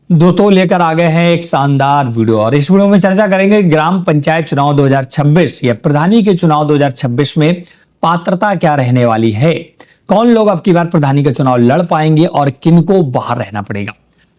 दोस्तों लेकर आ गए हैं एक शानदार वीडियो और इस वीडियो में चर्चा करेंगे ग्राम पंचायत चुनाव 2026 या प्रधानी के चुनाव 2026 में पात्रता क्या रहने वाली है। कौन लोग अब की बार प्रधानी का चुनाव लड़ पाएंगे और किनको बाहर रहना पड़ेगा।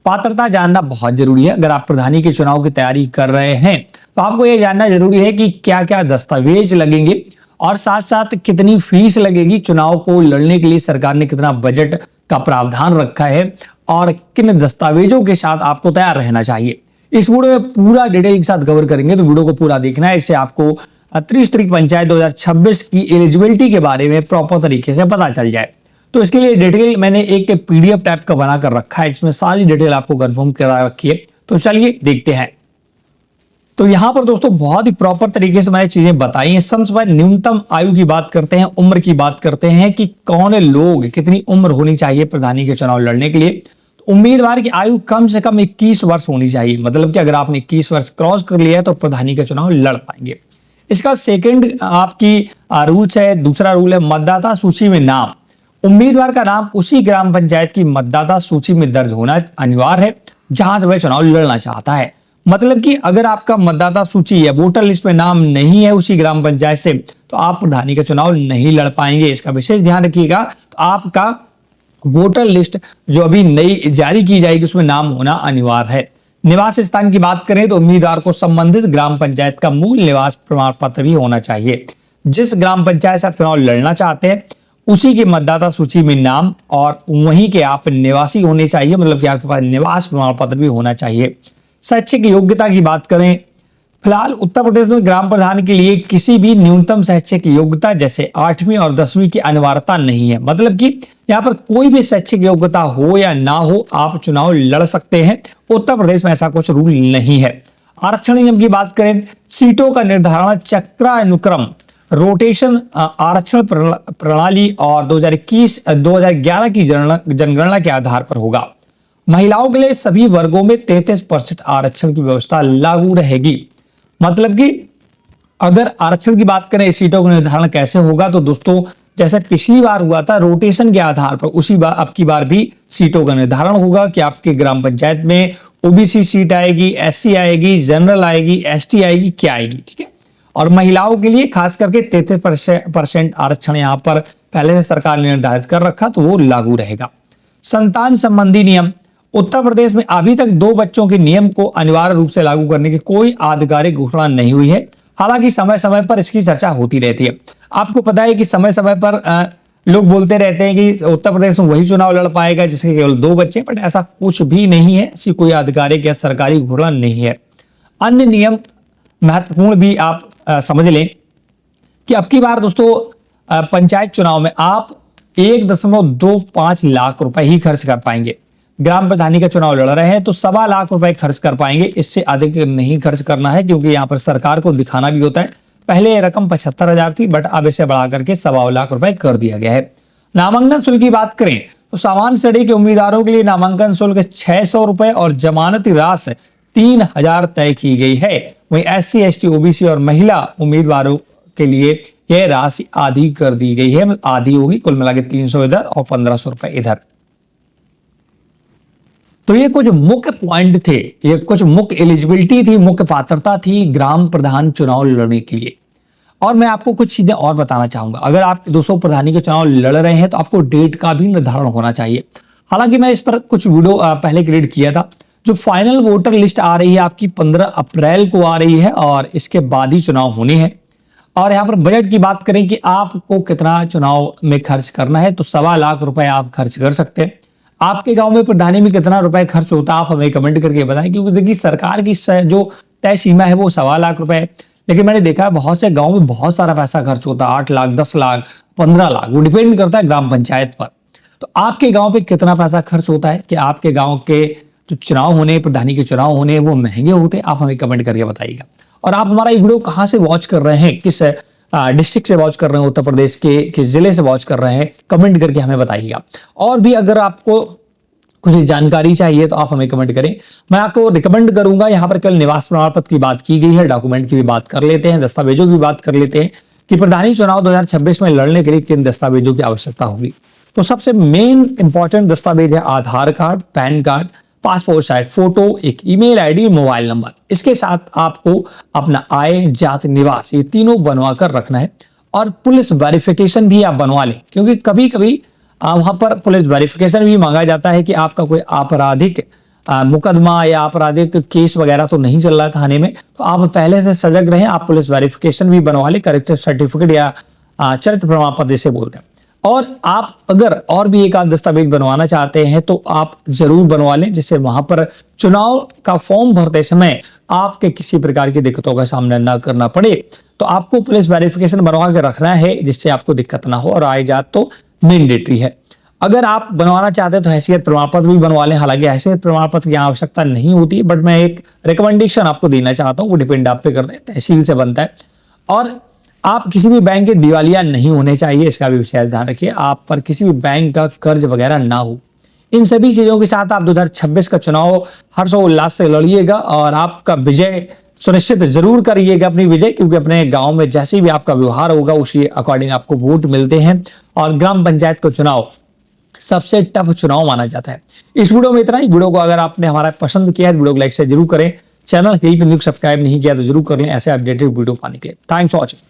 पात्रता जानना बहुत जरूरी है। अगर आप प्रधानी के चुनाव की तैयारी कर रहे हैं तो आपको यह जानना जरूरी है कि क्या क्या दस्तावेज लगेंगे और साथ साथ कितनी फीस लगेगी। चुनाव को लड़ने के लिए सरकार ने कितना बजट का प्रावधान रखा है और किन दस्तावेजों के साथ आपको तैयार रहना चाहिए। इस वीडियो में पूरा डिटेल के साथ कवर करेंगे, तो वीडियो को पूरा देखना है। इससे आपको त्रिस्तरीय पंचायत 2026 की एलिजिबिलिटी के बारे में प्रॉपर तरीके से पता चल जाए। तो इसके लिए डिटेल मैंने एक पीडीएफ टाइप का बनाकर रखा है, इसमें सारी डिटेल आपको कंफर्म करा रखी है। तो चलिए देखते हैं। तो यहाँ पर दोस्तों बहुत ही प्रॉपर तरीके से मैंने चीजें बताई हैं। सबसे पहले न्यूनतम आयु की बात करते हैं, उम्र की बात करते हैं कि कौन लोग, कितनी उम्र होनी चाहिए प्रधानी के चुनाव लड़ने के लिए। तो उम्मीदवार की आयु कम से कम 21 वर्ष होनी चाहिए। मतलब कि अगर आपने 21 वर्ष क्रॉस कर लिया है तो प्रधानी का चुनाव लड़ पाएंगे। इसका सेकेंड आपकी रूल्स है, दूसरा रूल है मतदाता सूची में नाम। उम्मीदवार का नाम उसी ग्राम पंचायत की मतदाता सूची में दर्ज होना अनिवार्य है जहां से वह चुनाव लड़ना चाहता है। मतलब कि अगर आपका मतदाता सूची या वोटर लिस्ट में नाम नहीं है उसी ग्राम पंचायत से तो आप प्रधानी का चुनाव नहीं लड़ पाएंगे। इसका विशेष ध्यान रखिएगा। तो आपका वोटर लिस्ट जो अभी नई जारी की जाएगी उसमें नाम होना अनिवार्य है। निवास स्थान की बात करें तो उम्मीदवार को संबंधित ग्राम पंचायत का मूल निवास प्रमाण पत्र भी होना चाहिए। जिस ग्राम पंचायत से आप चुनाव लड़ना चाहते हैं उसी के मतदाता सूची में नाम और वहीं के आप निवासी होने चाहिए। मतलब कि आपके पास निवास प्रमाण पत्र भी होना चाहिए। शैक्षिक योग्यता की बात करें, फिलहाल उत्तर प्रदेश में ग्राम प्रधान के लिए किसी भी न्यूनतम शैक्षिक योग्यता जैसे 8वीं और 10वीं की अनिवार्यता नहीं है। मतलब कि यहाँ पर कोई भी शैक्षिक योग्यता हो या ना हो आप चुनाव लड़ सकते हैं। उत्तर प्रदेश में ऐसा कुछ रूल नहीं है। आरक्षण नियम की बात करें, सीटों का निर्धारण चक्रानुक्रम रोटेशन आरक्षण प्रणाली और 2011 की जनगणना के आधार पर होगा। महिलाओं के लिए सभी वर्गों में 33% आरक्षण की व्यवस्था लागू रहेगी। मतलब कि अगर आरक्षण की बात करें सीटों का निर्धारण कैसे होगा तो दोस्तों जैसे पिछली बार हुआ था रोटेशन के आधार पर, उसी बार अब की बार भी सीटों का निर्धारण होगा कि आपके ग्राम पंचायत में ओबीसी सीट आएगी, एससी आएगी, जनरल आएगी, एसटी आएगी, क्या आएगी, ठीक है। और महिलाओं के लिए खास करके 33% आरक्षण यहाँ पर पहले से सरकार ने निर्धारित कर रखा तो वो लागू रहेगा। संतान संबंधी नियम, उत्तर प्रदेश में अभी तक 2 बच्चों के नियम को अनिवार्य रूप से लागू करने की कोई आधिकारिक घोषणा नहीं हुई है। हालांकि समय समय पर इसकी चर्चा होती रहती है। आपको पता है कि समय समय पर लोग बोलते रहते हैं कि उत्तर प्रदेश में वही चुनाव लड़ पाएगा जिसके केवल 2 बच्चे, बट ऐसा कुछ भी नहीं है। ऐसी कोई आधिकारिक या सरकारी घोषणा नहीं है। अन्य नियम महत्वपूर्ण भी आप समझ लें कि अब की बार दोस्तों पंचायत चुनाव में आप 1.25 लाख रुपए ही खर्च कर पाएंगे। ग्राम प्रधानी का चुनाव लड़ रहे हैं तो 1.25 लाख रुपए खर्च कर पाएंगे। इससे अधिक नहीं खर्च करना है क्योंकि यहाँ पर सरकार को दिखाना भी होता है। पहले ये रकम 75,000 थी बट अब इसे बढ़ा करके 1.25 लाख रुपए कर दिया गया है। नामांकन शुल्क की बात करें तो सामान्य श्रेणी के उम्मीदवारों के लिए नामांकन शुल्क 600 रुपए और जमानती राशि 3,000 तय की गई है। वहीं एससी, एसटी, ओबीसी और महिला उम्मीदवारों के लिए यह राशि आधी कर दी गई है। आधी होगी, कुल मिला के 300 इधर और 1,500 रुपए इधर। तो ये कुछ मुख्य पॉइंट थे, ये कुछ मुख्य एलिजिबिलिटी थी, मुख्य पात्रता थी ग्राम प्रधान चुनाव लड़ने के लिए। और मैं आपको कुछ चीजें और बताना चाहूंगा। अगर आप 200 प्रधानी के चुनाव लड़ रहे हैं तो आपको डेट का भी निर्धारण होना चाहिए। हालांकि मैं इस पर कुछ वीडियो पहले क्रिएट किया था। जो फाइनल वोटर लिस्ट आ रही है आपकी 15 अप्रैल को आ रही है और इसके बाद ही चुनाव होने हैं। और यहाँ पर बजट की बात करें कि आपको कितना चुनाव में खर्च करना है तो 1.25 लाख रुपए आप खर्च कर सकते हैं। आपके गांव में प्रधानी में कितना रुपए खर्च होता है आप हमें कमेंट करके बताएं, क्योंकि देखिए सरकार की जो तय सीमा है वो 1.25 लाख रुपए है। लेकिन मैंने देखा है बहुत से गांव में बहुत सारा पैसा खर्च होता है, 8 लाख, 10 लाख, 15 लाख, वो डिपेंड करता है ग्राम पंचायत पर। तो आपके गाँव पे कितना पैसा खर्च होता है, कि आपके गाँव के जो चुनाव होने, प्रधानी के चुनाव होने वो महंगे होते हैं, आप हमें कमेंट करके बताइएगा। और आप हमारा ये वीडियो कहाँ से वॉच कर रहे हैं, किस डिस्ट्रिक्ट से वॉच कर रहे हैं, उत्तर प्रदेश के किस जिले से वॉच कर रहे हैं, कमेंट करके हमें बताइएगा। और भी अगर आपको कुछ जानकारी चाहिए तो आप हमें कमेंट करें। मैं आपको रिकमेंड करूंगा, यहाँ पर केवल निवास प्रमाण पत्र की बात की गई है, डॉक्यूमेंट की भी बात कर लेते हैं, दस्तावेजों की बात कर लेते हैं कि प्रधानी चुनाव 2026 में लड़ने के लिए किन दस्तावेजों की आवश्यकता होगी। तो सबसे मेन इंपॉर्टेंट दस्तावेज है Aadhaar card, PAN card, passport size photo, एक ईमेल आईडी, मोबाइल नंबर। इसके साथ आपको अपना आय, जात, निवास ये तीनों बनवा कर रखना है। और पुलिस वेरिफिकेशन भी आप बनवा लें, क्योंकि कभी कभी वहां पर पुलिस वेरिफिकेशन भी मांगा जाता है कि आपका कोई आपराधिक मुकदमा या आपराधिक केस वगैरह तो नहीं चल रहा है थाने में, तो आप पहले से सजग रहें। आप पुलिस वेरिफिकेशन भी बनवा लें, करेक्टर सर्टिफिकेट या चरित्र प्रमाण पत्र जिसे बोलते हैं। और आप अगर और भी एक आध दस्तावेज बनवाना चाहते हैं तो आप जरूर बनवा लें, जिससे वहां पर चुनाव का फॉर्म भरते समय आपके किसी प्रकार की दिक्कतों का सामना ना करना पड़े। तो आपको पुलिस वेरिफिकेशन बनवा के रखना है, जिससे आपको दिक्कत ना हो। और आय जात तो मैंडेटरी है। अगर आप बनवाना चाहते हैं तो हैसियत प्रमाण पत्र भी बनवा लें। हालांकि हैसियत प्रमाण पत्र की आवश्यकता नहीं होती, बट मैं एक रिकमेंडेशन आपको देना चाहता हूँ, वो डिपेंड आप पे करता है, तहसील से बनता है। और आप किसी भी बैंक के दिवालिया नहीं होने चाहिए, इसका भी विशेष ध्यान रखिए। आप पर किसी भी बैंक का कर्ज वगैरह ना हो। इन सभी चीजों के साथ आप 2026 का चुनाव हर्षोल्लास से लड़िएगा और आपका विजय सुनिश्चित जरूर करिएगा, अपनी विजय, क्योंकि अपने गांव में जैसे भी आपका व्यवहार होगा उसी अकॉर्डिंग आपको वोट मिलते हैं। और ग्राम पंचायत का चुनाव सबसे टफ चुनाव माना जाता है। इस वीडियो में इतना ही। वीडियो को अगर आपने हमारा पसंद किया है तो वीडियो को लाइक से जरूर करें। चैनल हिल बिंदु सब्सक्राइब नहीं किया तो जरूर कर लें ऐसे अपडेटेड वीडियो पाने के लिए। Thanks for watching.